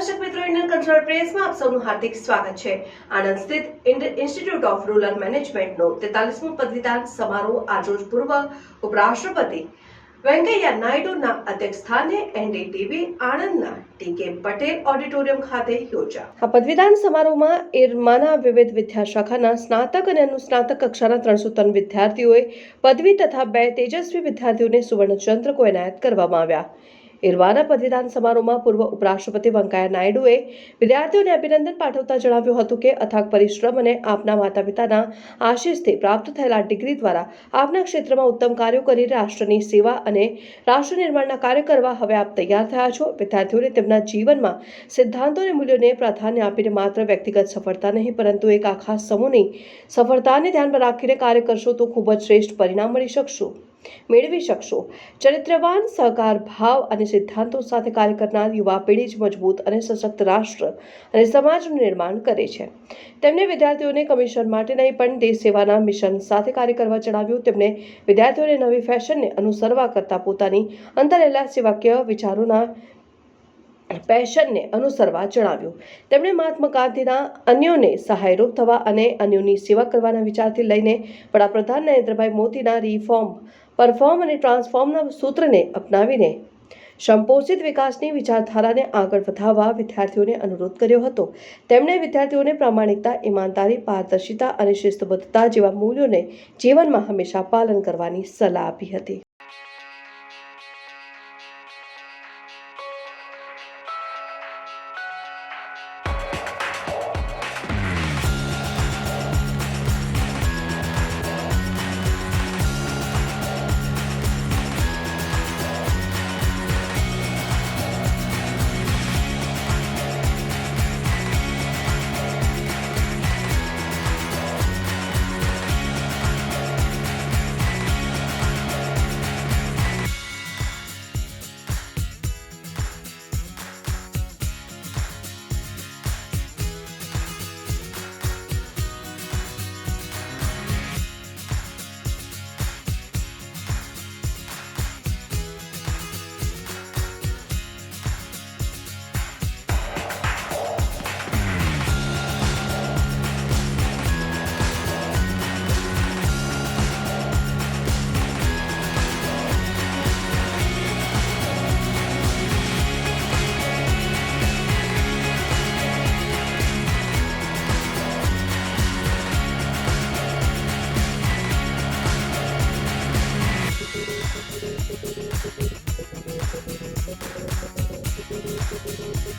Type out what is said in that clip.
દર્શક મિત્રો, Indian cultural પ્રેસમાં આપ સૌનું હાર્દિક સ્વાગત છે। આણંદ સ્થિત ઇન્સ્ટિટ્યૂટ ઓફ રૂરલ મેનેજમેન્ટનો 43મો પદવીદાન સમારોહ આજરોજ પૂર્વ ઉપરાષ્ટ્રપતિ વેંકૈયા નાયડુના અધ્યક્ષસ્થાને એનડીટીવી આણંદના ટી.કે. પટેલ ઓડિટોરિયમ ખાતે યોજાયો। આ પદવીદાન સમારોહમાં ઇરમાના વિવિધ વિદ્યાશાખાના સ્નાતક અને અનુસ્નાતક કક્ષાના 303 વિદ્યાર્થીઓએ પદવી તથા 2 તેજસ્વી વિદ્યાર્થીઓને સુવર્ણચંદ્રકો એનાયત કરવામાં આવ્યા। ઇરવાના પદવીદાન સમારોહમાં પૂર્વ ઉપરાષ્ટ્રપતિ વેંકૈયા નાયડુએ વિદ્યાર્થીઓને અભિનંદન પાઠવતા જણાવ્યું હતું કે અથાગ પરિશ્રમ અને આપના માતા પિતાના આશીષથી પ્રાપ્ત થયેલા ડિગ્રી દ્વારા આપના ક્ષેત્રમાં ઉત્તમ કાર્યો કરી રાષ્ટ્રની સેવા અને રાષ્ટ્ર નિર્માણના કાર્ય કરવા હવે આપ તૈયાર થયા છો। વિદ્યાર્થીઓને તેમના જીવનમાં સિદ્ધાંતો અને મૂલ્યોને પ્રાધાન્ય આપીને માત્ર વ્યક્તિગત સફળતા નહીં પરંતુ એક આખા સમૂહની સફળતાને ધ્યાનમાં રાખીને કાર્ય કરશો તો ખૂબ જ શ્રેષ્ઠ પરિણામ મેળવી શકશો। ચરિત્રવાન, સહકાર ભાવ અને સિદ્ધાંતો સાથે કાર્ય કરનાર યુવા પેઢી જ મજબૂત અને સશક્ત રાષ્ટ્ર અને સમાજનું નિર્માણ કરે છે। તેમણે વિદ્યાર્થીઓને કમિશન માટે નહીં પણ દેશ સેવાના મિશન સાથે કાર્ય કરવા જણાવ્યું। તેમણે વિદ્યાર્થીઓને નવી ફેશનને અનુસરવા કરતાં પોતાની અંદર રહેલા સેવાકીય વિચારોના પેશનને અનુસરવા જણાવ્યું। તેમણે મહાત્મા ગાંધીના અન્યોને સહાયરૂપ થવા અને અન્યોની સેવા કરવાના વિચારથી લઈને વડાપ્રધાન નરેન્દ્રભાઈ મોદીના રિફોર્મ, પરફોર્મ અને ટ્રાન્સફોર્મના સૂત્રને અપનાવીને સંપોષિત વિકાસની વિચારધારાને આગળ વધારવા વિદ્યાર્થીઓને અનુરોધ કર્યો હતો। તેમણે વિદ્યાર્થીઓને પ્રામાણિકતા, ઈમાનદારી, પારદર્શિતા અને શિસ્તબદ્ધતા જેવા મૂલ્યોને જીવનમાં હંમેશા પાલન કરવાની સલાહ આપી હતી।